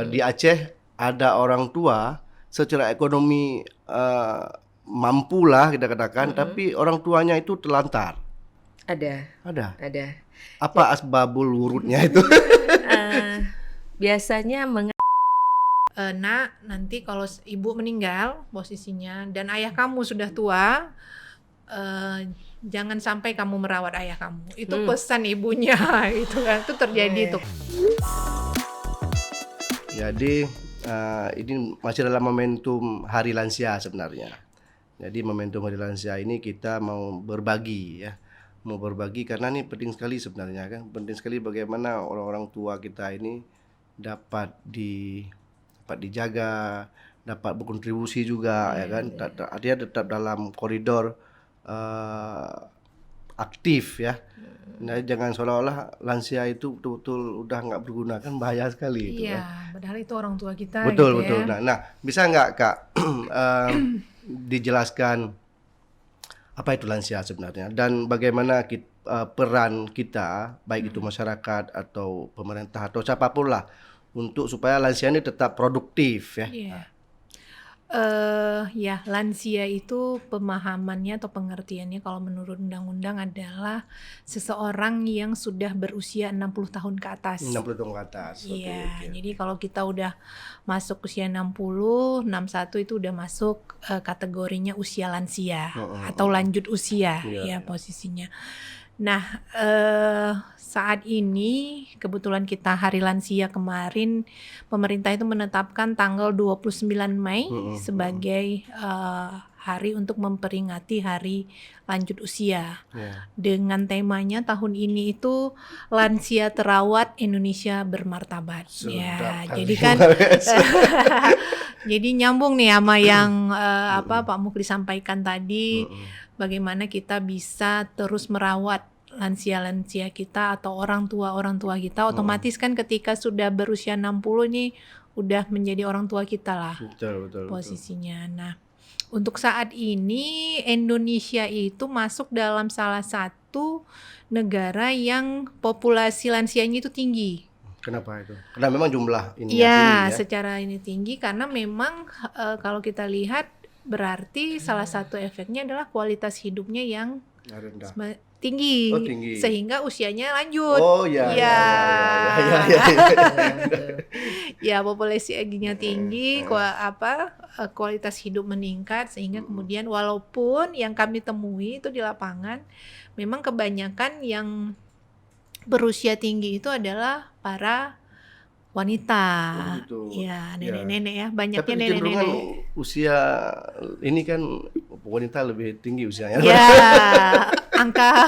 di Aceh ada orang tua secara ekonomi mampu lah kita katakan, tapi orang tuanya itu terlantar. Ada. Ada. Ada. Apa asbabul wurudnya itu? Biasanya Nak, nanti kalau ibu meninggal posisinya dan ayah kamu sudah tua, jangan sampai kamu merawat ayah kamu. Itu pesan ibunya itu kan. Itu terjadi tuh. Jadi ini masih dalam momentum Hari Lansia sebenarnya. Jadi momentum Hari Lansia ini kita mau berbagi ya. Mau berbagi karena ini penting sekali sebenarnya kan. Penting sekali bagaimana orang-orang tua kita ini dapat dijaga, dapat berkontribusi juga ya kan. Artinya tetap dalam koridor aktif ya. Nah, jangan seolah-olah lansia itu betul-betul udah nggak berguna, kan bahaya sekali itu Iya, kan. padahal itu orang tua kita. Betul gitu betul. ya. Nah, bisa nggak Kak dijelaskan apa itu lansia sebenarnya dan bagaimana peran kita baik itu masyarakat atau pemerintah atau siapapun lah untuk supaya lansia ini tetap produktif ya. Iya. Ya, lansia itu pemahamannya atau pengertiannya kalau menurut undang-undang adalah seseorang yang sudah berusia 60 tahun ke atas. 60 tahun ke atas. Iya, Oke. jadi kalau kita udah masuk usia 60, 61 itu udah masuk kategorinya usia lansia atau lanjut usia ya posisinya. Nah, saat ini kebetulan kita Hari Lansia kemarin pemerintah itu menetapkan tanggal 29 Mei sebagai hari untuk memperingati Hari Lanjut Usia. Dengan temanya tahun ini itu Lansia Terawat Indonesia Bermartabat. Ya, jadi kan jadi nyambung nih sama yang Pak Mukli sampaikan tadi, bagaimana kita bisa terus merawat lansia-lansia kita atau orang tua kita. Otomatis kan ketika sudah berusia 60 nih udah menjadi orang tua kita lah. Betul. Posisinya. Nah, untuk saat ini Indonesia itu masuk dalam salah satu negara yang populasi lansianya itu tinggi. Kenapa itu? Karena memang jumlah ini tinggi Ya, ya. secara ini tinggi karena memang kalau kita lihat berarti salah satu efeknya adalah kualitas hidupnya yang rendah. Tinggi. Oh, tinggi. Sehingga usianya lanjut. Oh ya. Ya, populasi aginya tinggi, kualitas hidup meningkat sehingga kemudian walaupun yang kami temui itu di lapangan memang kebanyakan yang berusia tinggi itu adalah para wanita. Ya, nenek-nenek ya, banyaknya tapi nenek-nenek. Usia ini kan wanita lebih tinggi usianya. Ya, angka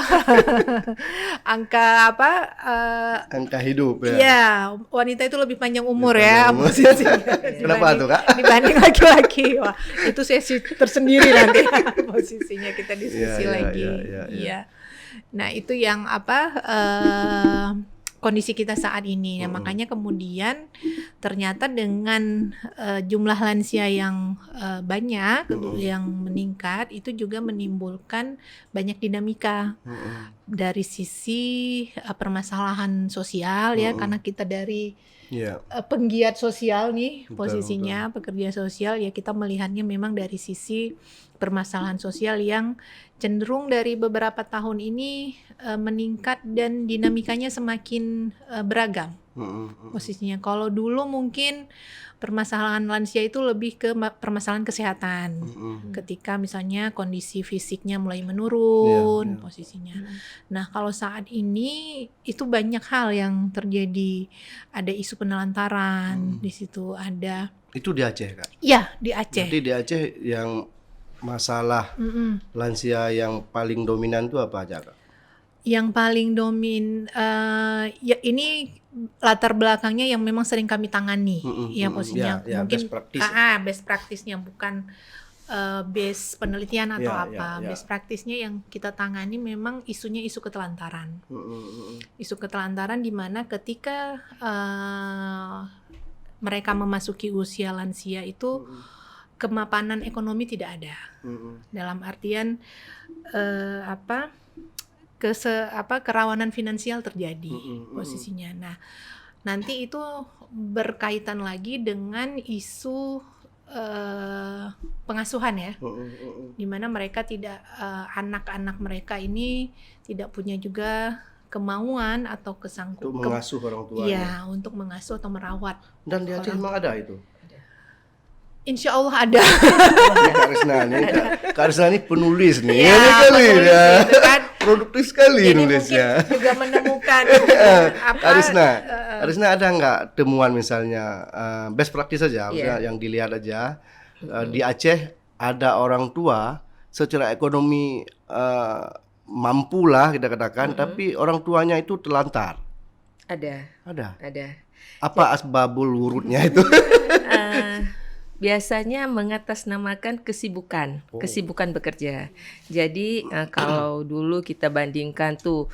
hidup ya. Ya, wanita itu lebih panjang umur ya posisinya. Kenapa tuh Kak? Dibanding laki-laki. Wah, itu sesi tersendiri nanti posisinya kita diskusi lagi. Iya. Nah, itu yang kondisi kita saat ini. Nah, makanya kemudian ternyata dengan jumlah lansia yang banyak, yang meningkat, itu juga menimbulkan banyak dinamika dari sisi permasalahan sosial ya, karena kita dari penggiat sosial nih posisinya, pekerja sosial ya, kita melihatnya memang dari sisi permasalahan sosial yang cenderung dari beberapa tahun ini meningkat dan dinamikanya semakin beragam posisinya. Kalau dulu mungkin permasalahan lansia itu lebih ke permasalahan kesehatan, ketika misalnya kondisi fisiknya mulai menurun posisinya. Nah, kalau saat ini itu banyak hal yang terjadi. Ada isu penelantaran di situ, ada. Itu di Aceh Kak? Iya, di Aceh. Jadi di Aceh yang masalah lansia yang paling dominan itu apa aja Kak? Yang paling ya ini latar belakangnya yang memang sering kami tangani ya posisinya. Mungkin best practice-nya bukan base penelitian atau best practice-nya yang kita tangani memang isunya isu ketelantaran. Isu ketelantaran di mana ketika mereka memasuki usia lansia itu kemapanan ekonomi tidak ada. Dalam artian kerawanan finansial terjadi posisinya. nanti itu berkaitan lagi dengan isu pengasuhan ya, di mana mereka tidak anak-anak mereka ini tidak punya juga kemauan atau Untuk mengasuh orang tuanya. Iya, untuk mengasuh atau merawat. Dan di Aceh memang ada itu. Insya Allah ada. Kak Arisna ini penulis nih. Ya, Ini kali penulis ya. gitu kan. Produktif sekali Jadi nulisnya. mungkin juga menemukan Kak Arisna ada nggak temuan misalnya best practice saja, maksudnya yang dilihat aja di Aceh ada orang tua secara ekonomi mampu lah kita katakan, tapi orang tuanya itu terlantar. Ada. Apa asbabul wurudnya itu? Biasanya mengatasnamakan kesibukan bekerja. Jadi kalau dulu kita bandingkan tuh,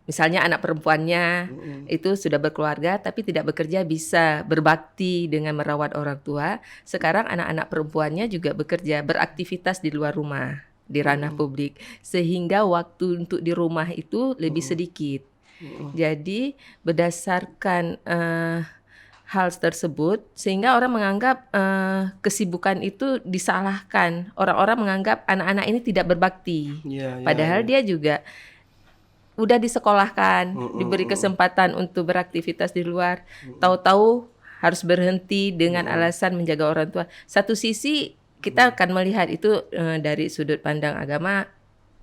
misalnya anak perempuannya itu sudah berkeluarga tapi tidak bekerja, bisa berbakti dengan merawat orang tua. Sekarang anak-anak perempuannya juga bekerja, beraktivitas di luar rumah, di ranah publik, sehingga waktu untuk di rumah itu lebih sedikit. Jadi berdasarkan hal tersebut, sehingga orang menganggap kesibukan itu disalahkan. Orang-orang menganggap anak-anak ini tidak berbakti. Padahal dia juga udah disekolahkan, diberi kesempatan untuk beraktivitas di luar. Tahu-tahu harus berhenti dengan alasan menjaga orang tua. Satu sisi kita akan melihat itu dari sudut pandang agama,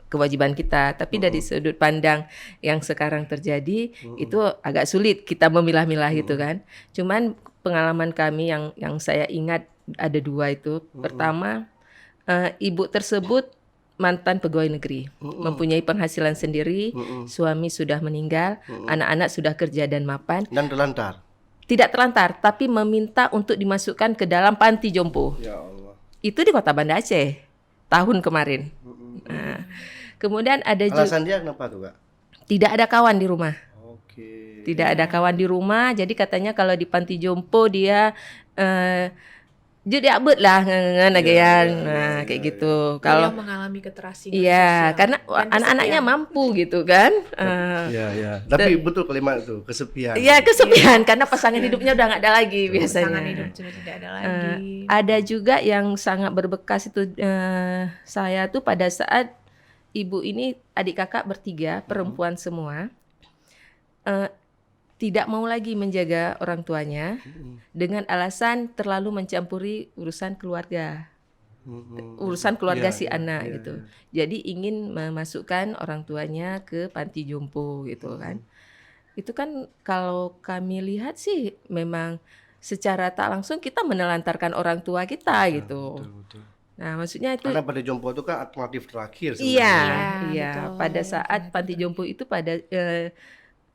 kewajiban kita, tapi dari sudut pandang yang sekarang terjadi itu agak sulit kita memilah-milah itu kan. Cuman pengalaman kami yang saya ingat ada 2 itu. Pertama, ibu tersebut mantan pegawai negeri, mempunyai penghasilan sendiri, suami sudah meninggal, anak-anak sudah kerja dan mapan. Dan terlantar. Tidak terlantar, tapi meminta untuk dimasukkan ke dalam panti jompo. Ya Allah. Itu di Kota Banda Aceh tahun kemarin. Nah, kemudian ada juga Alasan dia kenapa tuh, Kak? tidak ada kawan di rumah. Oke. Tidak ada kawan di rumah, jadi katanya kalau di panti jompo dia jadi abet lah kayak gitu. Kalau Kalau mengalami keterasingan iya, sosial karena dan anak-anaknya kesepian. mampu gitu kan. Iya. Tapi betul kalimat itu, kesepian. Iya, kesepian karena pasangan hidupnya udah nggak ada lagi biasanya. Pasangan hidup sudah tidak ada lagi. Ada juga yang sangat berbekas itu saya tuh pada saat ibu ini adik kakak bertiga, perempuan semua, tidak mau lagi menjaga orang tuanya dengan alasan terlalu mencampuri urusan keluarga. Urusan keluarga si anak gitu. Jadi ingin memasukkan orang tuanya ke panti jompo gitu kan. Itu kan kalau kami lihat sih memang secara tak langsung kita menelantarkan orang tua kita gitu. Betul. Nah, maksudnya itu Karena pada jompo itu kan alternatif terakhir iya, betul. pada saat panti jompo itu pada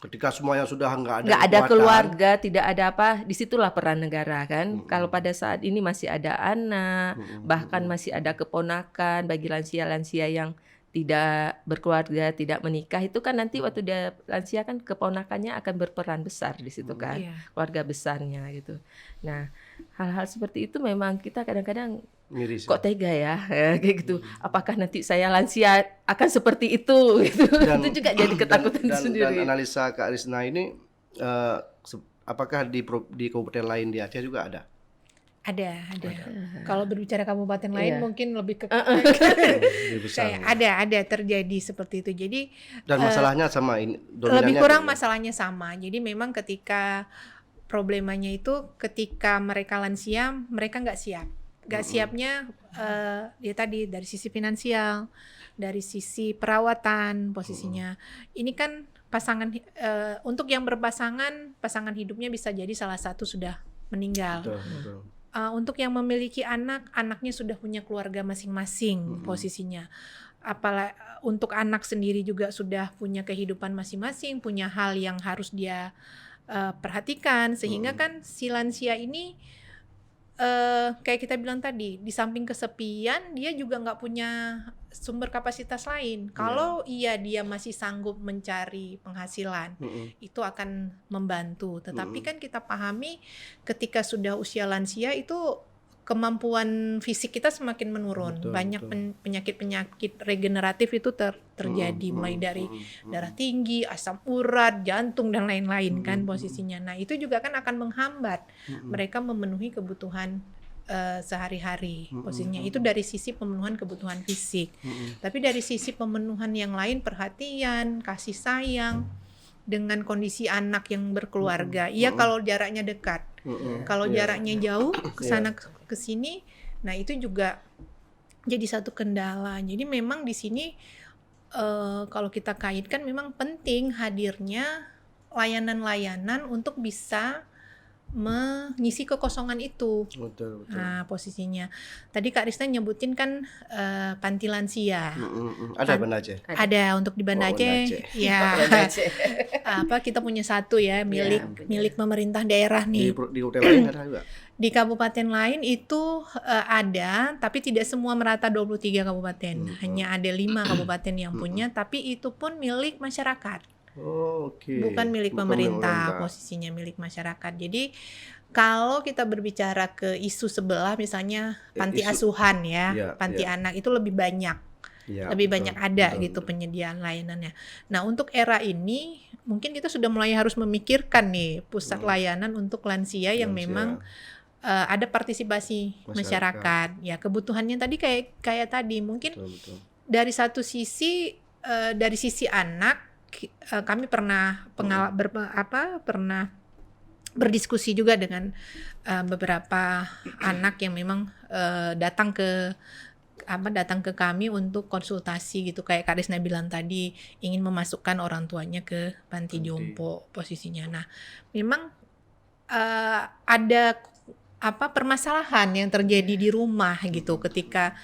ketika semuanya sudah nggak ada kekuatan, keluarga, tidak ada apa, disitulah peran negara kan. Kalau pada saat ini masih ada anak, bahkan masih ada keponakan bagi lansia-lansia yang tidak berkeluarga, tidak menikah, itu kan nanti waktu dia lansia kan keponakannya akan berperan besar di situ kan, keluarga besarnya gitu. Nah, hal-hal seperti itu memang kita kadang-kadang miris. kok tega ya, kayak gitu. Apakah nanti saya lansia akan seperti itu? Gitu. Itu juga jadi ketakutan sendiri. Dan analisa Kak Arisna ini, apakah di kabupaten lain di Aceh juga ada? Ada. Kalau berbicara kabupaten lain mungkin lebih ke Lebih besar. kayak ada terjadi seperti itu. Jadi Dan masalahnya sama ini, dominannya lebih kurang apa? masalahnya sama. Jadi memang ketika problemanya itu ketika mereka lansia, mereka nggak siap. Nggak siapnya ya tadi dari sisi finansial, dari sisi perawatan posisinya. Ini kan pasangan untuk yang berpasangan, pasangan hidupnya bisa jadi salah satu sudah meninggal. Betul. Untuk yang memiliki anak, anaknya sudah punya keluarga masing-masing posisinya. Apalagi untuk anak sendiri juga sudah punya kehidupan masing-masing, punya hal yang harus dia perhatikan, sehingga kan si lansia ini kayak kita bilang tadi, di samping kesepian, dia juga nggak punya sumber kapasitas lain. Kalau dia masih sanggup mencari penghasilan, itu akan membantu. Tetapi kan kita pahami ketika sudah usia lansia itu kemampuan fisik kita semakin menurun. Betul, Banyak betul. penyakit-penyakit regeneratif itu terjadi, mulai dari darah tinggi, asam urat, jantung dan lain-lain kan posisinya. Nah, itu juga kan akan menghambat mereka memenuhi kebutuhan sehari-hari. Posisinya itu dari sisi pemenuhan kebutuhan fisik. Tapi dari sisi pemenuhan yang lain, perhatian, kasih sayang dengan kondisi anak yang berkeluarga. Iya, kalau jaraknya dekat. Kalau jaraknya jauh ke sana ke sini, nah itu juga jadi satu kendala. Jadi memang di sini kalau kita kaitkan memang penting hadirnya layanan-layanan untuk bisa mengisi kekosongan itu. Betul. Nah, posisinya. Tadi Kak Risna nyebutin kan panti lansia. Ada Banda Aceh. Ada untuk di Banda Oh, Aceh. Banda Aceh. Ya. Kita punya satu ya milik pemerintah daerah nih. Di hotel lain ada juga. Di kabupaten lain itu ada, tapi tidak semua merata 23 kabupaten. Hanya ada 5 kabupaten yang punya, tapi itu pun milik masyarakat. Oh, oke. Bukan milik pemerintah, posisinya milik masyarakat. Jadi kalau kita berbicara ke isu sebelah, misalnya panti asuhan ya, panti anak itu lebih banyak. Lebih banyak ada gitu penyediaan layanannya. Nah, untuk era ini mungkin kita sudah mulai harus memikirkan nih pusat layanan untuk lansia yang memang ada partisipasi masyarakat. Ya, kebutuhannya tadi kayak tadi mungkin dari satu sisi dari sisi anak kami pernah pernah berdiskusi juga dengan beberapa anak yang memang datang ke kami untuk konsultasi gitu, kayak Kak Risna bilang tadi, ingin memasukkan orang tuanya ke panti jompo posisinya. Nah, memang ada permasalahan yang terjadi di rumah gitu ketika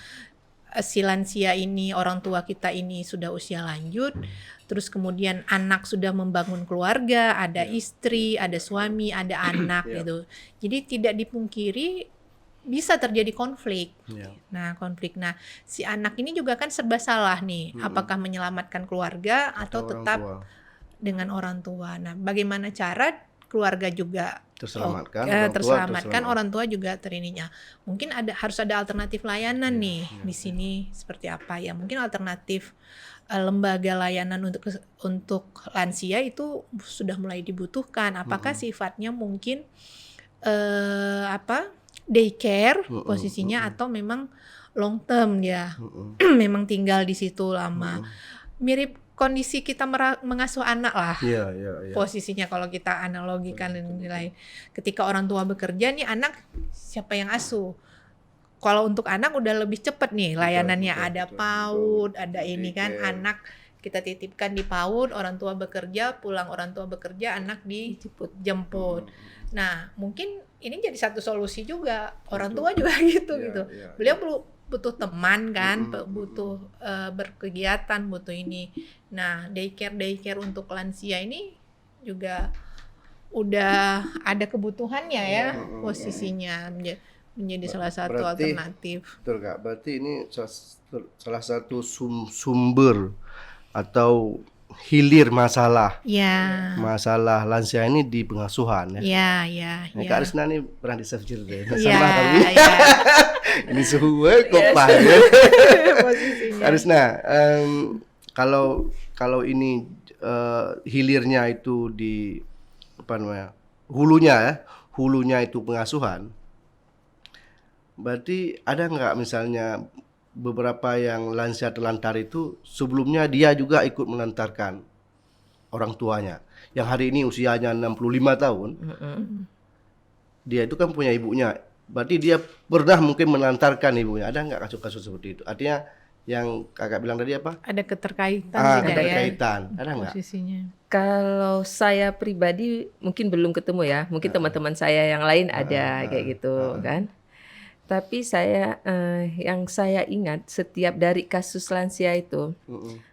si lansia ini, orang tua kita ini sudah usia lanjut, terus kemudian anak sudah membangun keluarga, ada istri, ada suami, ada anak gitu. Jadi tidak dipungkiri bisa terjadi konflik. Nah, si anak ini juga kan serba salah nih, apakah menyelamatkan keluarga atau tetap dengan orang tua. Nah, bagaimana cara keluarga juga terselamatkan, orang tua juga terininya. Mungkin harus ada alternatif layanan nih di sini seperti apa ya? Mungkin alternatif lembaga layanan untuk lansia itu sudah mulai dibutuhkan. Apakah sifatnya mungkin daycare posisinya atau memang long term ya? Memang tinggal di situ lama. Mirip kondisi kita mengasuh anak lah. Posisinya kalau kita analogikan nilai ketika orang tua bekerja nih, anak siapa yang asuh? Kalau untuk anak udah lebih cepat nih layanannya, ada PAUD, ada ini kan, anak kita titipkan di PAUD, orang tua bekerja, pulang orang tua bekerja, anak dijemput. Nah, mungkin ini jadi satu solusi juga. Orang tua juga gitu. Beliau butuh teman kan, butuh berkegiatan, butuh ini. Nah, daycare untuk lansia ini juga udah ada kebutuhannya ya, posisinya menjadi salah satu alternatif. Betul Kak, berarti ini salah satu sumber atau hilir masalah lansia ini di pengasuhan ya. Kak Risna ini pernah disafir deh. Sama kami. Ini semua kopah ya. Kak Risna, kalau ini hilirnya itu di hulunya itu pengasuhan, berarti ada nggak misalnya beberapa yang lansia terlantar itu sebelumnya dia juga ikut melantarkan orang tuanya yang hari ini usianya 65 tahun. Dia itu kan punya ibunya, berarti dia pernah mungkin melantarkan ibunya. Ada nggak kasus-kasus seperti itu? Artinya yang kakak bilang tadi apa? Ada keterkaitan ada nggak? Posisinya. Kalau saya pribadi mungkin belum ketemu ya, mungkin teman-teman saya yang lain ada kayak gitu kan. Tapi yang saya ingat setiap dari kasus lansia itu,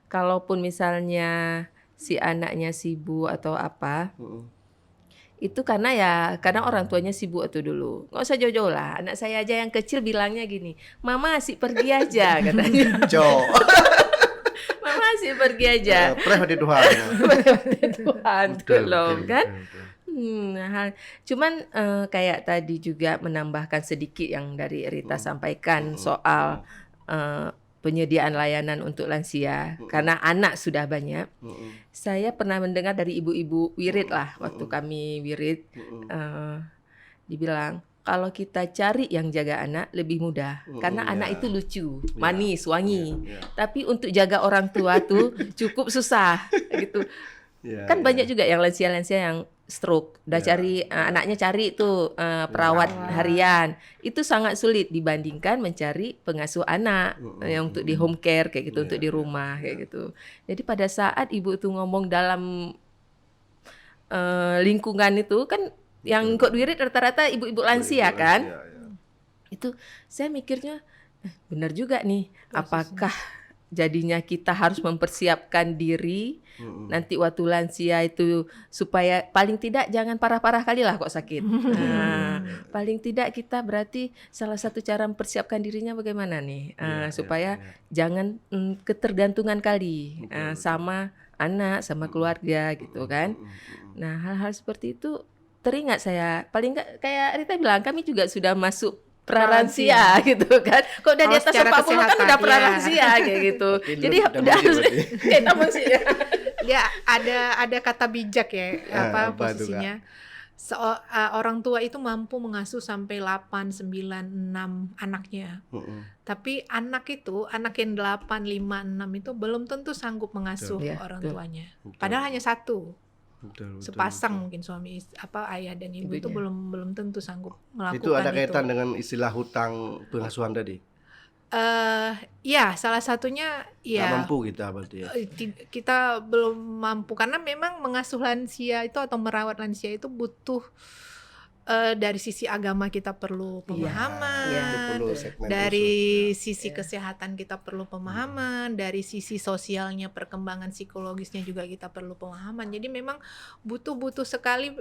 kalaupun misalnya si anaknya sibuk atau apa, itu karena orang tuanya sibuk itu dulu. Nggak usah jauh-jauh lah. Anak saya aja yang kecil bilangnya gini, Mama asik pergi aja katanya. Mama asik pergi aja. Prihati Tuhan. Tuhan, tolong kan. Cuman kayak tadi juga menambahkan sedikit yang dari Rita sampaikan soal penyediaan layanan untuk lansia karena anak sudah banyak. Saya pernah mendengar dari ibu-ibu wirid lah waktu kami wirid dibilang kalau kita cari yang jaga anak lebih mudah karena anak itu lucu, manis, wangi. Tapi untuk jaga orang tua tuh cukup susah gitu. Kan banyak juga yang lansia-lansia yang stroke, udah cari anaknya cari tuh perawat harian. Itu sangat sulit dibandingkan mencari pengasuh anak yang untuk di home care kayak gitu, untuk di rumah kayak gitu. Jadi pada saat ibu itu ngomong dalam lingkungan itu kan yang ikut wirid rata-rata ibu-ibu lansia kan. Itu saya mikirnya benar juga nih, apakah jadinya kita harus mempersiapkan diri nanti waktu lansia itu supaya paling tidak jangan parah-parah kali lah kok sakit. Paling tidak kita berarti salah satu cara mempersiapkan dirinya bagaimana nih supaya jangan ketergantungan kali sama anak, sama keluarga gitu kan. Nah, hal-hal seperti itu teringat saya, paling nggak kayak Rita bilang, kami juga sudah masuk pralansia gitu kan. Kok udah di atas 40 kan udah pralansia kayak gitu. Jadi udah harus kita mesti dia ada kata bijak ya apa posisinya. Orang tua itu mampu mengasuh sampai 8, 9, 6 anaknya. Tapi anak yang 8, 5, 6 itu belum tentu sanggup mengasuh orang tuanya. Padahal hanya satu. Sepasang mungkin suami ayah dan ibu itu belum tentu sanggup melakukan itu. Itu ada kaitan dengan istilah hutang pengasuhan tadi. Ya salah satunya ya. Nggak mampu kita berarti ya. Kita belum mampu karena memang mengasuh lansia itu atau merawat lansia itu butuh dari sisi agama kita perlu pemahaman, dari sisi kesehatan kita perlu pemahaman, dari sisi sosialnya perkembangan psikologisnya juga kita perlu pemahaman. Jadi memang butuh sekali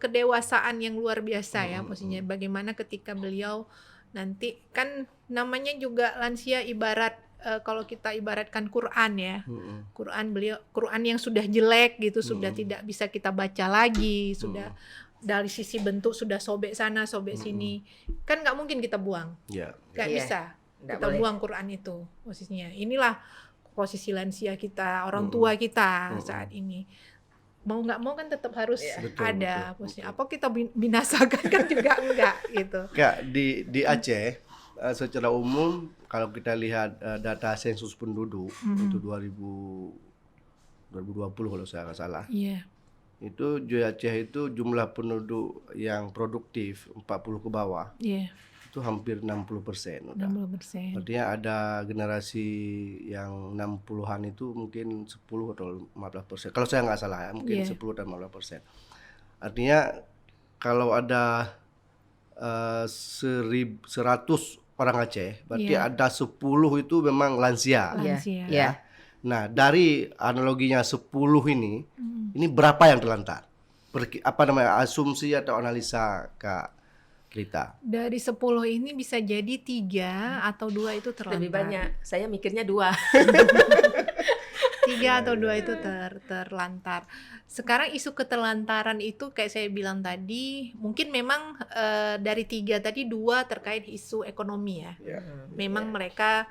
kedewasaan yang luar biasa ya posisinya. Bagaimana ketika beliau nanti kan namanya juga lansia ibarat kalau kita ibaratkan Quran ya, Quran yang sudah jelek gitu, sudah tidak bisa kita baca lagi, sudah dari sisi bentuk sudah sobek sana, sobek sini, kan nggak mungkin kita buang, nggak bisa kita buang Quran itu posisinya. Inilah posisi lansia kita, orang tua kita saat ini. Mau nggak mau kan tetap harus ada posisi. Apa kita binasakan kan juga enggak gitu. Kak, di Aceh secara umum kalau kita lihat data sensus penduduk itu 2020 kalau saya nggak salah. Itu di Aceh itu jumlah penduduk yang produktif 40 ke bawah. Itu hampir 60% udah. 60%. Artinya ada generasi yang 60-an itu mungkin 10 atau 15%. Kalau saya nggak salah ya, mungkin 10 dan 15%. Artinya kalau ada 100 orang Aceh, berarti ada 10 itu memang lansia. Ya. Nah, dari analoginya 10 ini berapa yang terlantar? Asumsi atau analisa Kak Rita? Dari 10 ini bisa jadi 3 atau 2 itu terlantar. Lebih banyak, saya mikirnya 2. 3 atau 2 itu terlantar. Sekarang isu keterlantaran itu kayak saya bilang tadi, mungkin memang dari 3 tadi 2 terkait isu ekonomi ya. Memang mereka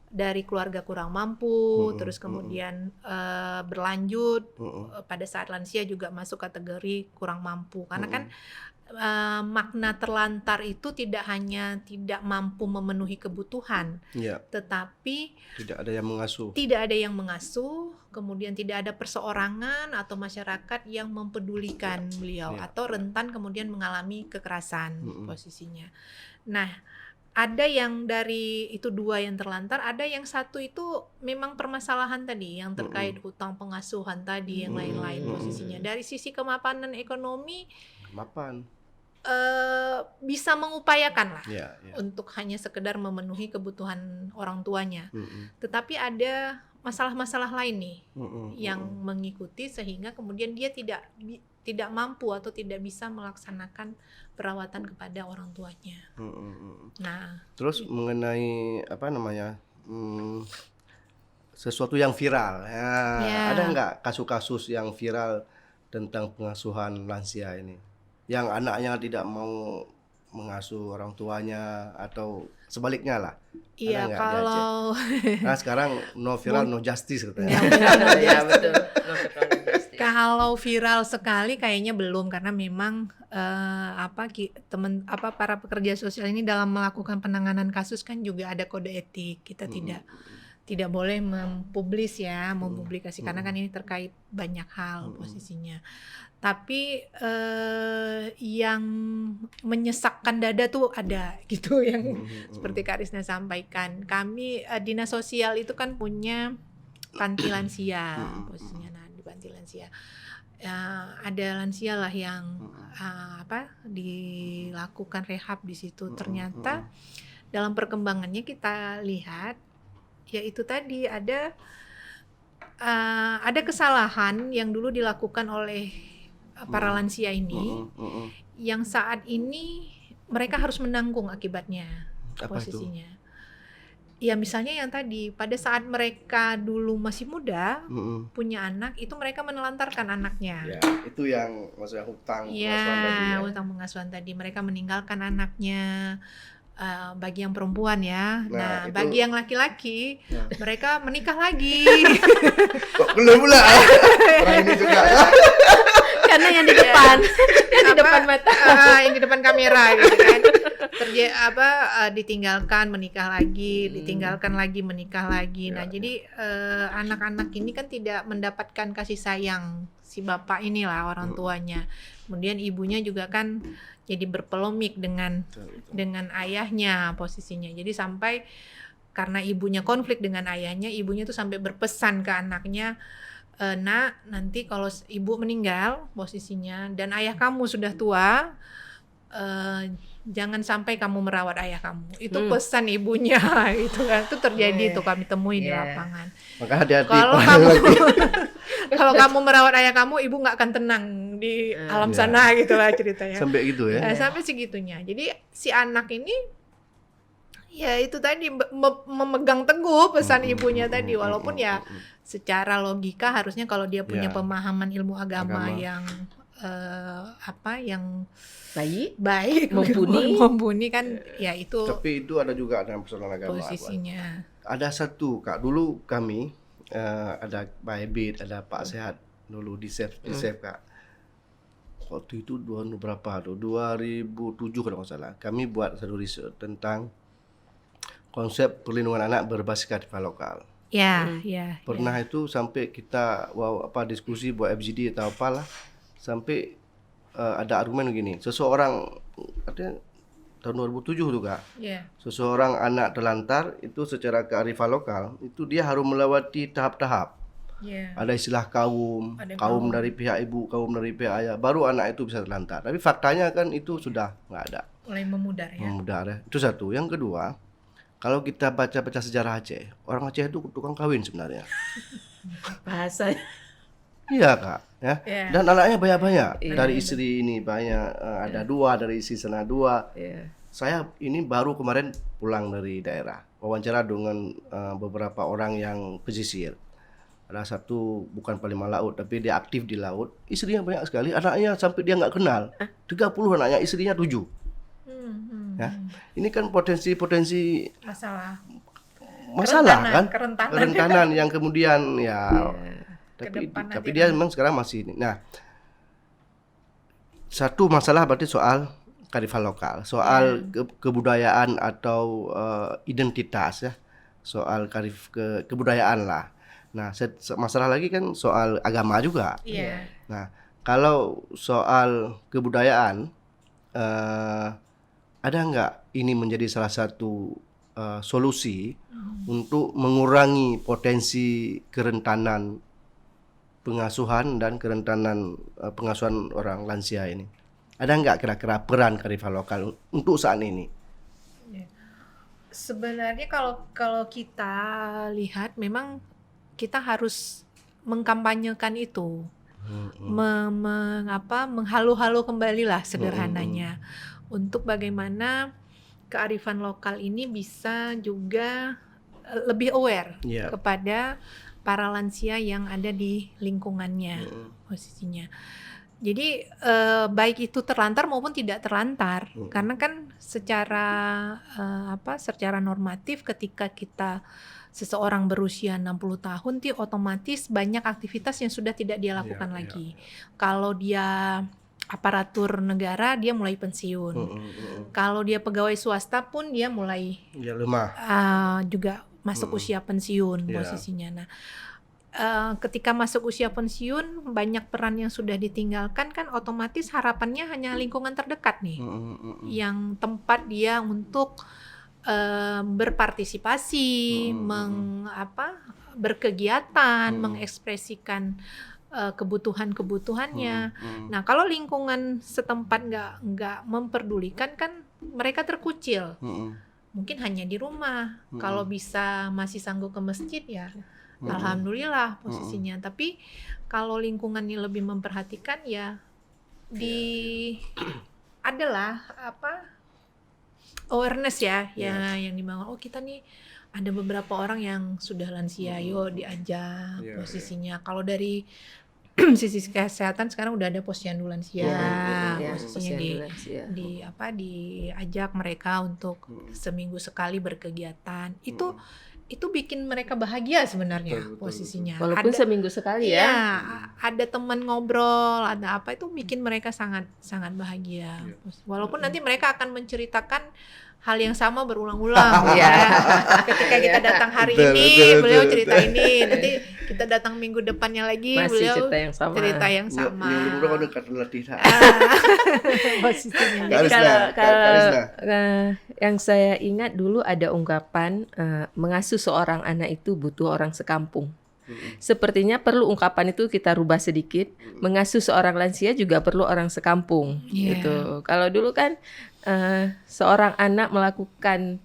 dari keluarga kurang mampu, terus kemudian berlanjut pada saat lansia juga masuk kategori kurang mampu. Karena kan makna terlantar itu tidak hanya tidak mampu memenuhi kebutuhan, tetapi tidak ada yang mengasuh, kemudian tidak ada perseorangan atau masyarakat yang mempedulikan beliau, atau rentan kemudian mengalami kekerasan posisinya. Nah, ada yang dari itu 2 yang terlantar, ada yang 1 itu memang permasalahan tadi yang terkait hutang pengasuhan tadi, yang lain-lain posisinya. Dari sisi kemapanan ekonomi, bisa mengupayakan lah untuk hanya sekedar memenuhi kebutuhan orang tuanya. Tetapi ada masalah-masalah lain nih yang mengikuti sehingga kemudian dia tidak mampu atau tidak bisa melaksanakan perawatan kepada orang tuanya. Nah, terus mengenai sesuatu yang viral, ada nggak kasus-kasus yang viral tentang pengasuhan lansia ini, yang anaknya tidak mau mengasuh orang tuanya atau sebaliknya lah. Ada Iya, nggak di Aceh? kalau Nah sekarang no viral no justice katanya. Ya betul. kalau viral sekali kayaknya belum, karena memang para pekerja sosial ini dalam melakukan penanganan kasus kan juga ada kode etik. Kita tidak boleh mempublikasi karena kan ini terkait banyak hal posisinya. Tapi yang menyesakkan dada tuh ada gitu yang seperti Kak Risna sampaikan. Kami dinas sosial itu kan punya panti lansia posisinya. Nah, di panti lansia ada lansia lah yang dilakukan rehab di situ. Ternyata dalam perkembangannya kita lihat yaitu tadi ada kesalahan yang dulu dilakukan oleh para lansia ini yang saat ini mereka harus menanggung akibatnya. Apa posisinya. Ya misalnya yang tadi pada saat mereka dulu masih muda punya anak, itu mereka menelantarkan anaknya. Ya, itu yang maksudnya hutang pengasuhan tadi Ya, ya. hutang pengasuhan tadi, mereka meninggalkan anaknya. Bagi yang perempuan ya, nah itu- bagi yang laki-laki mereka menikah lagi. Kok belum pula? Orang ini juga ya. Karena yang di depan, yang di depan mata. Yang di depan kamera gitu kan. Ditinggalkan menikah lagi, ditinggalkan lagi menikah lagi. Nah, jadi anak-anak ini kan tidak mendapatkan kasih sayang si bapak inilah, orang tuanya. Kemudian ibunya juga kan jadi berpolemik dengan ayahnya posisinya. Jadi sampai karena ibunya konflik dengan ayahnya, ibunya tuh sampai berpesan ke anaknya, nak, nanti kalau ibu meninggal posisinya dan ayah kamu sudah tua, jangan sampai kamu merawat ayah kamu. Itu pesan ibunya gitu kan. Itu terjadi tuh kami temui di lapangan. Maka hati-hati. Kalau kamu merawat ayah kamu, ibu nggak akan tenang di alam sana gitu lah ceritanya. Sampai gitu ya. Sampai segitunya. Jadi si anak ini ya itu tadi memegang teguh pesan ibunya tadi, walaupun ya secara logika harusnya kalau dia punya pemahaman ilmu agama yang yang baik mumpuni kan ya itu. Tapi itu ada juga dalam persoalan agama. Posisinya. Ada satu Kak, dulu kami ada Pak Ebit, ada Pak Sehat dulu di Save Kak. Waktu itu 2007 kalau nggak salah. Kami buat satu riset tentang konsep perlindungan anak berbasis kearifan lokal. Ya. Pernah itu sampai kita diskusi buat FGD atau apalah, sampai ada argumen begini. Seseorang katanya tahun 2007 tuh Kak. Seseorang anak terlantar itu secara kearifan lokal itu dia harus melewati tahap-tahap. Ada istilah kaum dari pihak ibu, kaum dari pihak ayah, baru anak itu bisa terlantar. Tapi faktanya kan itu sudah nggak ada. Mulai memudar ya. Memudar ya. Itu satu. Yang kedua, kalau kita baca sejarah Aceh, orang Aceh itu tukang kawin sebenarnya. Bahasa. Iya Kak, ya. Dan anaknya banyak-banyak. Dari istri ini banyak, ada dua, dari istri sana dua. Saya ini baru kemarin pulang dari daerah, wawancara dengan beberapa orang yang pesisir. Ada satu bukan Panglima Laut, tapi dia aktif di laut. Istrinya banyak sekali, anaknya sampai dia nggak kenal. 30 anaknya, istrinya 7. Ya, ini kan potensi masalah kan, kerentanan yang kemudian ya. Tapi dia memang sekarang masih ini. Nah, satu masalah berarti soal kearifan lokal, soal kebudayaan atau identitas ya, soal kebudayaan lah. Nah, masalah lagi kan soal agama juga. Nah, kalau soal kebudayaan, ada nggak ini menjadi salah satu solusi untuk mengurangi potensi kerentanan pengasuhan dan kerentanan pengasuhan orang lansia ini? Ada nggak kira-kira peran kearifan lokal untuk saat ini? Sebenarnya kalau kita lihat memang kita harus mengkampanyekan itu, menghalu-halu kembali lah sederhananya, untuk bagaimana kearifan lokal ini bisa juga lebih aware kepada para lansia yang ada di lingkungannya posisinya. Jadi baik itu terlantar maupun tidak terlantar, karena kan secara normatif ketika seseorang berusia 60 tahun otomatis banyak aktivitas yang sudah tidak dia lakukan lagi. Kalau dia aparatur negara dia mulai pensiun. Kalau dia pegawai swasta pun dia mulai lemah. Juga masuk usia pensiun posisinya. Nah, ketika masuk usia pensiun banyak peran yang sudah ditinggalkan kan otomatis harapannya hanya lingkungan terdekat nih yang tempat dia untuk berpartisipasi, berkegiatan, mengekspresikan kebutuhan-kebutuhannya. Nah, kalau lingkungan setempat nggak memperdulikan kan mereka terkucil. Mungkin hanya di rumah. Kalau bisa masih sanggup ke masjid ya alhamdulillah posisinya. Tapi kalau lingkungannya lebih memperhatikan ya adalah awareness ya yang dibangun. Oh, kita nih ada beberapa orang yang sudah lansia, yuk diajak posisinya. Kalau dari sisi kesehatan sekarang udah ada posyandu lansia, posisinya diajak mereka untuk seminggu sekali berkegiatan. Itu bikin mereka bahagia sebenarnya posisinya. Walaupun seminggu sekali ya. Ada teman ngobrol, ada apa itu bikin mereka sangat sangat bahagia. Walaupun nanti mereka akan menceritakan hal yang sama berulang-ulang ketika kita datang hari ini beliau cerita ini, nanti kita datang minggu depannya lagi masih beliau cerita yang sama. Jadi kalau yang saya ingat dulu ada ungkapan mengasuh seorang anak itu butuh orang sekampung. Sepertinya perlu ungkapan itu kita rubah sedikit. Mengasuh seorang lansia juga perlu orang sekampung. Gitu. Kalau dulu kan seorang anak melakukan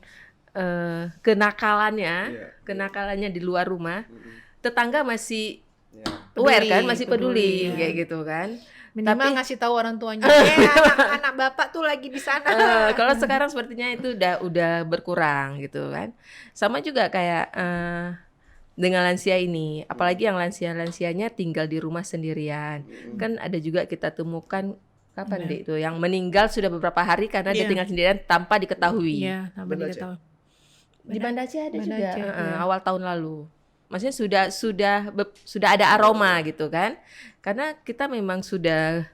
kenakalannya di luar rumah, tetangga masih aware kan, masih peduli kayak gitu kan. Minimal ngasih tahu orang tuanya, anak bapak tuh lagi di sana. Kalau sekarang sepertinya itu udah berkurang gitu kan. Sama juga kayak dengan lansia ini, apalagi yang lansianya tinggal di rumah sendirian. Kan ada juga kita temukan kapan deh itu yang meninggal sudah beberapa hari karena dia tinggal sendirian tanpa diketahui. Iya, tanpa diketahui. Di Banda Aceh ada juga awal tahun lalu. Maksudnya sudah ada aroma gitu kan. Karena kita memang sudah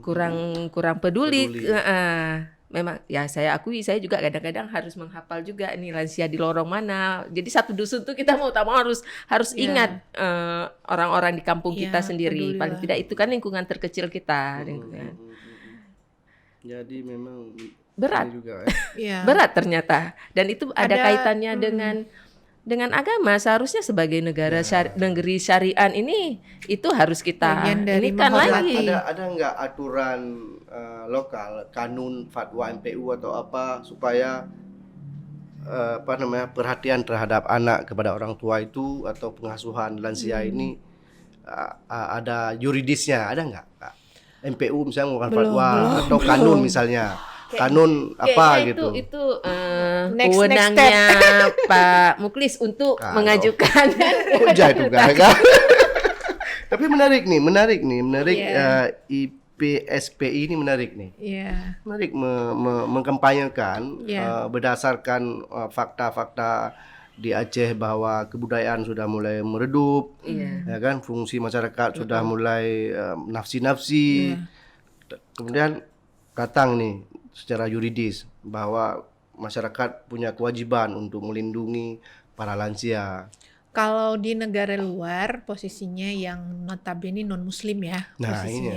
kurang peduli. Memang ya saya akui saya juga kadang-kadang harus menghafal juga nih lansia di lorong mana. Jadi satu dusun tuh kita mau tak mau harus ingat orang-orang di kampung kita sendiri. Paling tidak itu kan lingkungan terkecil kita. Jadi memang berat juga, berat ternyata. Dan itu ada kaitannya dengan agama. Seharusnya sebagai negeri syariah ini itu harus kita ini kan lagi. Ada nggak aturan lokal, kanun, fatwa MPU atau apa supaya perhatian terhadap anak kepada orang tua itu atau pengasuhan lansia ini ada yuridisnya, ada nggak? MPU misalnya mengeluarkan fatwa atau kanun misalnya. Kanun apa gitu. Itu wewenangnya Pak Muklis untuk mengajukan. Itu kan. Tapi menarik nih. IPSPI ini menarik nih. Menarik mengkampanyekan berdasarkan fakta-fakta di Aceh bahwa kebudayaan sudah mulai meredup, ya kan, fungsi masyarakat sudah mulai nafsi-nafsi. Kemudian datang nih secara yuridis bahwa masyarakat punya kewajiban untuk melindungi para lansia. Kalau di negara luar posisinya yang notabene non muslim ya posisinya.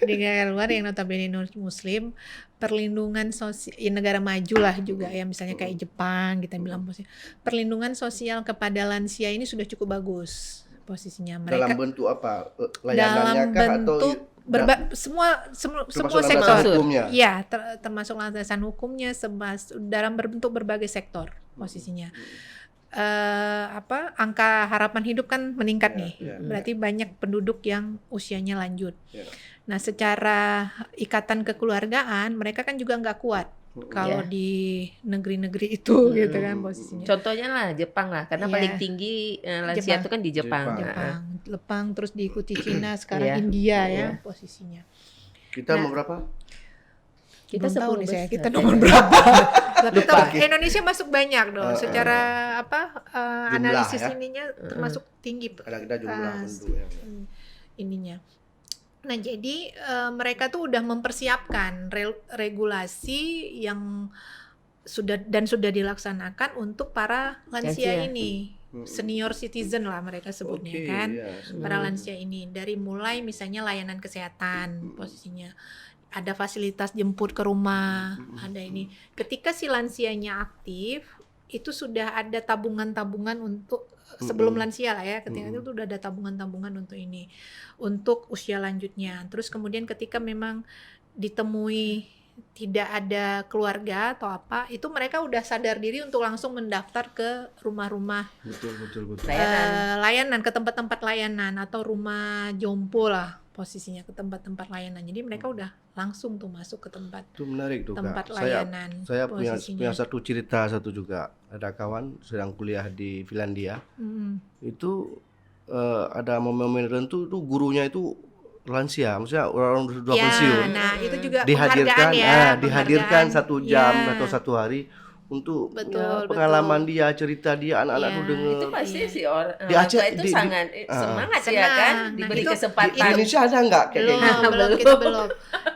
Di negara luar yang notabene non muslim, perlindungan sosial negara maju lah juga ya, misalnya kayak Jepang kita bilang perlindungan sosial kepada lansia ini sudah cukup bagus posisinya. Mereka dalam bentuk apa? Layanannya dalam bentuk semua sektor, ya termasuk landasan hukumnya, dalam berbentuk berbagai sektor posisinya. Angka harapan hidup kan meningkat nih, berarti banyak penduduk yang usianya lanjut. Nah, secara ikatan kekeluargaan mereka kan juga nggak kuat kalau Ya. di negeri-negeri itu gitu kan posisinya. Contohnya lah Jepang lah, karena Iya. paling tinggi lansia Jepang. itu kan di Jepang. Jepang terus diikuti Cina, sekarang Iya. India ya Iya. posisinya. Kita Nah, mau berapa? Kita Belum tahu 10 nih saya, besar. kita nomor berapa? Tapi Lupa. Indonesia masuk banyak dong. Secara Jumlah, analisis ya. ininya termasuk tinggi Karena kita jumlah eh, penduduk ya. ininya. Nah, jadi mereka tuh udah mempersiapkan regulasi yang sudah dilaksanakan untuk para lansia Lansia. ini. Senior citizen lah mereka sebutnya Oke, kan. ya. Para lansia ini dari mulai misalnya layanan kesehatan posisinya, ada fasilitas jemput ke rumah, ada ini. Ketika si lansianya aktif, itu sudah ada tabungan-tabungan untuk sebelum lansia lah ya. Ketika itu udah ada tabungan-tabungan untuk ini, untuk usia lanjutnya. Terus kemudian ketika memang ditemui tidak ada keluarga atau apa, itu mereka udah sadar diri untuk langsung mendaftar ke rumah-rumah Betul. layanan, ke tempat-tempat layanan atau rumah jompo lah posisinya, ke tempat-tempat layanan. Jadi mereka udah langsung tuh masuk ke tempat Itu menarik tuh, tempat Kak. layanan. Saya punya posisinya. satu cerita juga. Ada kawan sedang kuliah di Finlandia. Itu ada momen-momen tertentu tuh gurunya itu lansia, maksudnya orang sudah Ya, pensiun. nah itu juga Dihadirkan, penghargaan ya, dihadirkan penghargaan. 1 jam Ya. atau 1 hari untuk Betul, pengalaman dia, cerita dia, anak-anak Iya. tuh dengar. Itu pasti Iya. si orang Di Aceh, tua itu di- sangat semangat ya Senang. kan, Nah, diberi itu- Di kesempatan. Indonesia ada nggak kayak belum, gitu? belum.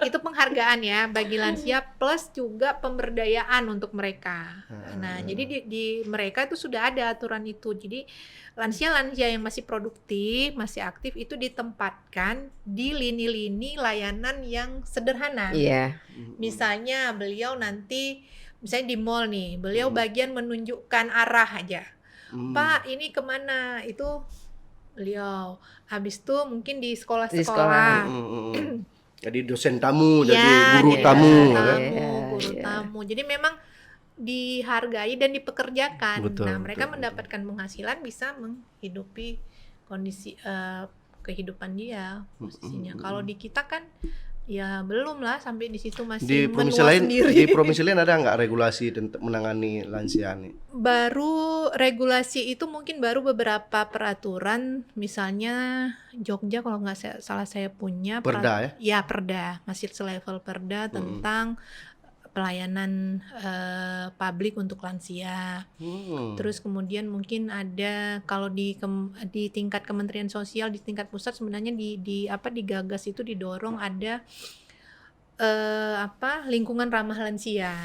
Itu penghargaan ya bagi lansia plus juga pemberdayaan untuk mereka. Nah, jadi di mereka itu sudah ada aturan itu. Jadi lansia-lansia yang masih produktif, masih aktif itu ditempatkan di lini-lini layanan yang sederhana. Iya. Misalnya beliau nanti misalnya di mall nih, beliau bagian menunjukkan arah aja. Pak, ini kemana? Itu beliau. Habis itu mungkin di Di sekolah-sekolah. sekolah. Jadi dosen tamu, Ya, jadi guru iya. tamu. guru kan? tamu, Iya, guru iya. tamu. Jadi memang dihargai dan dipekerjakan. Betul, Nah, mereka betul. mendapatkan penghasilan bisa menghidupi kondisi kehidupan dia posisinya. Kalau di kita kan ya belum lah sampai di situ, masih Di provinsi menua lain, sendiri. di provinsi lain ada nggak regulasi tentang menangani lansia nih? Baru regulasi itu mungkin baru beberapa peraturan, misalnya Jogja kalau nggak salah saya punya Perda ya? ya perda, masih selevel perda tentang pelayanan publik untuk lansia. Terus kemudian mungkin ada kalau di tingkat Kementerian Sosial, di tingkat pusat sebenarnya digagas itu, didorong ada lingkungan ramah lansia.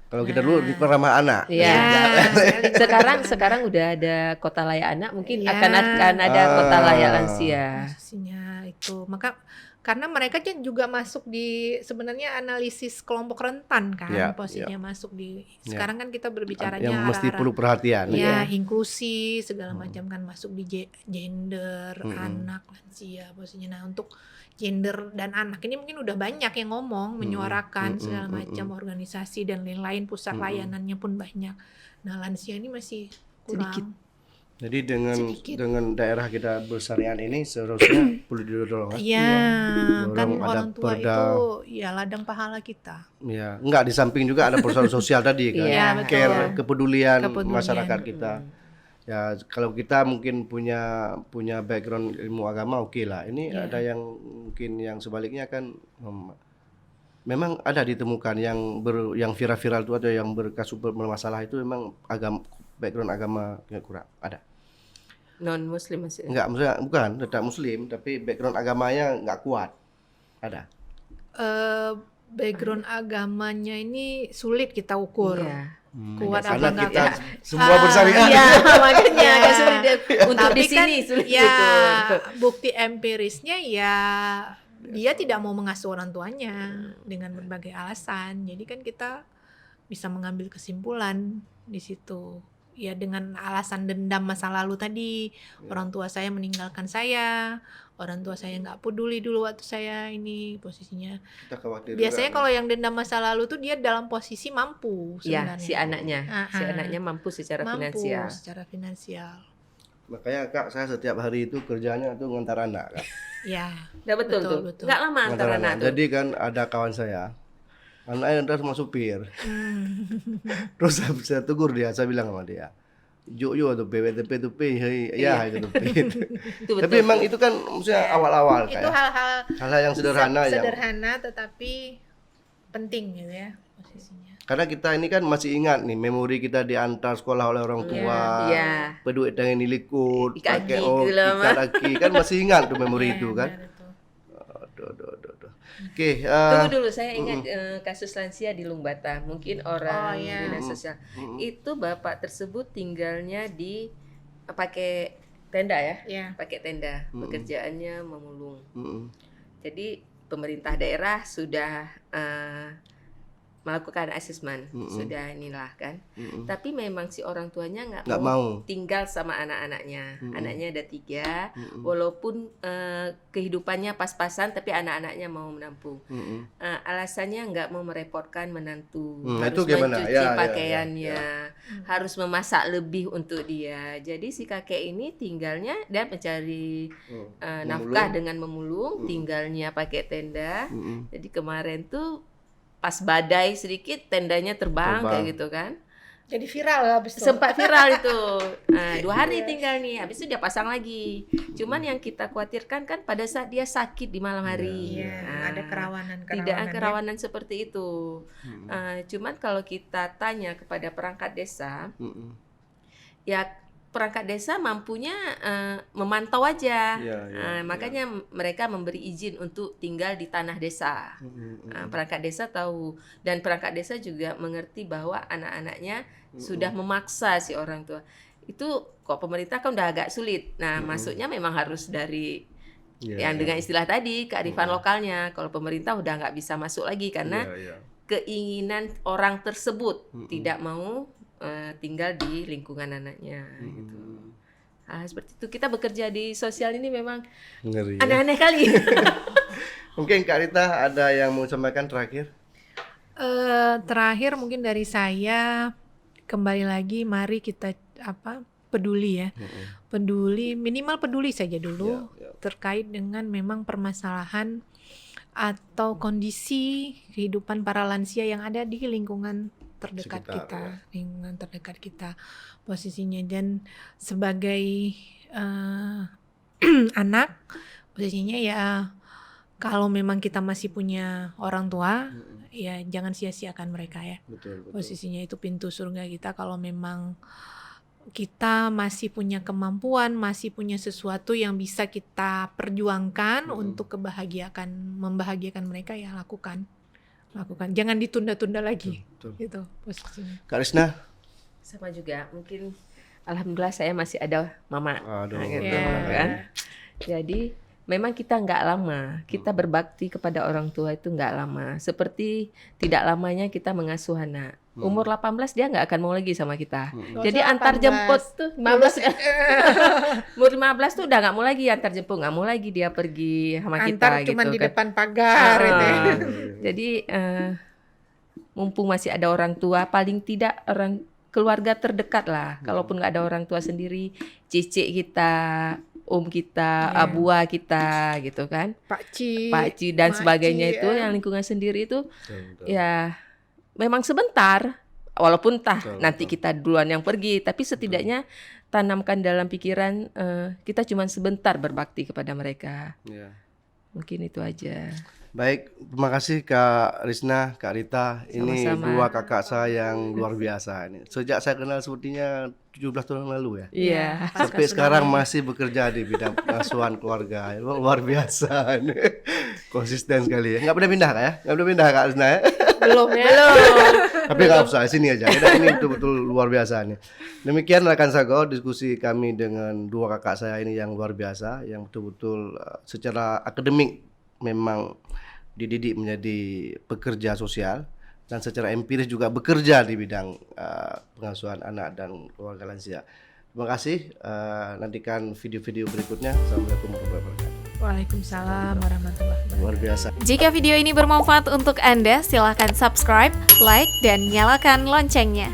Kalau kita dulu di ramah anak. Iya. Sekarang udah ada kota layak anak, mungkin Iya. akan ada kota layak lansia. Posisinya itu. Karena mereka kan juga masuk di sebenarnya analisis kelompok rentan kan, Ya, posisinya masuk di. Ya. Sekarang kan kita berbicaranya Yang mesti arah-arah perlu perhatian. ya inklusi segala macam kan, masuk di gender, anak, lansia posisinya. Nah, untuk gender dan anak ini mungkin udah banyak yang ngomong, menyuarakan segala macam organisasi dan lain-lain, pusat layanannya pun banyak. Nah, lansia ini masih kurang. Sedikit. Jadi dengan Sedikit. daerah kita bersyariah ini seharusnya perlu didorong ya. Iya, kan Dorong ada orang tua perda. itu ya ladang pahala kita. Ya, enggak, di samping juga ada persoalan sosial tadi kan. Iya, betul. Care, kepedulian Kepedulian. masyarakat kita. Ya, kalau kita mungkin punya background ilmu agama oke lah. Ini ada yang mungkin yang sebaliknya kan memang ada ditemukan yang viral-viral itu atau yang berkasus bermasalah itu memang background agama kurang ada. Non muslim masih. Enggak, maksudnya bukan tetap muslim tapi background agamanya enggak kuat. Ada. Background agamanya ini sulit kita ukur. Iya. Kuat apa Karena enggak kita kuat. semua bersyariah. Iya, makanya Iya. agak sulit untuk Tapi di sini kan, sulit ya betul. bukti empirisnya ya dia tidak mau mengasuh orang tuanya dengan berbagai alasan. Jadi kan kita bisa mengambil kesimpulan di situ. Ya dengan alasan dendam masa lalu tadi, orang tua saya meninggalkan saya, orang tua saya nggak peduli dulu waktu saya ini posisinya. Kita khawatir Biasanya juga. kalau yang dendam masa lalu tuh dia dalam posisi mampu Ya, sebenarnya. si anaknya. Si Ah, ah. anaknya mampu secara mampu finansial. secara finansial. Makanya Kak, saya setiap hari itu kerjanya tuh ngantar anak, Kak. Ya. Nah, betul tuh. Betul. Nggak lama Ngantar antara anak tuh. Jadi kan ada kawan saya Anaknya ntar sama supir. Terus saya tegur dia, saya bilang sama dia, "Yo tuh PWTP tuh ya itu tuh." Itu Tapi betul. memang itu kan maksudnya awal-awal Itu kayak hal-hal yang sederhana yang sederhana tetapi penting gitu ya posisinya. karena kita ini kan masih ingat nih memori kita diantar sekolah oleh orang tua, Iya. peduit tangan dilikut, Ikat pakai gigi gitu lah, ikat kaki, kan masih ingat tuh memori itu kan. Benar itu. Aduh. Oke, Tunggu dulu, saya ingat kasus lansia di Lumbata. Mungkin orang iya. dinas sosial. Itu bapak tersebut tinggalnya di pakai tenda ya, Ya. pakai tenda. Pekerjaannya memulung. mm-mm. Jadi pemerintah daerah sudah melakukan asesmen, sudah inilah kan. Tapi memang si orang tuanya nggak Nggak mau mau. tinggal sama anak-anaknya. Anaknya ada 3, walaupun kehidupannya pas-pasan, tapi anak-anaknya mau menampung. Alasannya nggak mau merepotkan menantu, harus itu gimana? mencuci Ya, pakaiannya, harus memasak lebih untuk dia. Jadi si kakek ini tinggalnya dia mencari nafkah dengan memulung, tinggalnya pakai tenda. Jadi kemarin tuh pas badai sedikit tendanya terbang kayak gitu kan. Jadi viral habis itu. Sempat viral itu. 2 hari tinggal nih, habis itu dia pasang lagi. Cuman yang kita khawatirkan kan pada saat dia sakit di malam hari. Iya, ada kerawanan Tidak ada kerawanan seperti itu. Cuman kalau kita tanya kepada perangkat desa, ya perangkat desa mampunya memantau aja. Makanya mereka memberi izin untuk tinggal di tanah desa. Perangkat desa tahu, dan perangkat desa juga mengerti bahwa anak-anaknya sudah memaksa si orang tua. Itu kok pemerintah kan udah agak sulit. Nah, masuknya memang harus dari yang dengan istilah tadi kearifan lokalnya. Kalau pemerintah udah nggak bisa masuk lagi karena keinginan orang tersebut tidak mau tinggal di lingkungan anaknya gitu. Seperti itu kita bekerja di sosial ini memang Ngeri, ya. aneh-aneh kali. Mungkin Kak Rita ada yang mau sampaikan terakhir? Terakhir mungkin dari saya, kembali lagi mari kita peduli ya. Peduli, minimal peduli saja dulu terkait dengan memang permasalahan atau kondisi kehidupan para lansia yang ada di lingkungan terdekat Sekitar, lingkungan terdekat kita posisinya. Dan sebagai anak posisinya ya, kalau memang kita masih punya orang tua, ya jangan sia-siakan mereka ya. Betul. Posisinya itu pintu surga kita. Kalau memang kita masih punya kemampuan, masih punya sesuatu yang bisa kita perjuangkan untuk membahagiakan mereka, ya lakukan. Jangan ditunda-tunda lagi. Betul. Gitu posisinya. Kak Risna? Sama juga, mungkin alhamdulillah saya masih ada mama. Aduh. Gitu Ya. kan. Jadi memang kita nggak lama, kita berbakti kepada orang tua itu nggak lama. Seperti tidak lamanya kita mengasuh anak. Umur 18 dia nggak akan mau lagi sama kita. Jadi antar jemput tuh 15 umur 15 tuh udah nggak mau lagi antar jemput, nggak mau lagi dia pergi sama kita Antar gitu cuman di kan. depan pagar itu ya. Jadi mumpung masih ada orang tua, paling tidak orang keluarga terdekat lah. Kalaupun nggak ada orang tua sendiri, cicik kita, om kita, abua kita gitu kan, pakcik dan sebagainya itu yang lingkungan sendiri itu ya memang sebentar, walaupun nanti kita duluan yang pergi, tapi setidaknya tanamkan dalam pikiran kita cuma sebentar berbakti kepada mereka. Mungkin itu aja. Baik, terima kasih Kak Risna, Kak Rita. Ini Sama-sama. 2 kakak saya yang luar biasa ini. Sejak saya kenal sepertinya 17 tahun lalu ya. Iya. Sampai sekarang masih bekerja di bidang pengasuhan keluarga. Luar biasa ini. Konsisten sekali ya. Nggak pernah pindah Kak ya? Nggak pernah pindah Kak Risna ya? Belum ya. Tapi nggak usah, sini aja. Ini betul-betul luar biasa nih. Demikian rekan Sago, diskusi kami dengan 2 kakak saya ini yang luar biasa, yang betul-betul secara akademik memang dididik menjadi pekerja sosial dan secara empiris juga bekerja di bidang pengasuhan anak dan keluarga lansia. Terima kasih. Nantikan video-video berikutnya. Assalamualaikum warahmatullahi wabarakatuh. Waalaikumsalam warahmatullahi wabarakatuh. Luar biasa. Jika video ini bermanfaat untuk Anda, silakan subscribe, like, dan nyalakan loncengnya.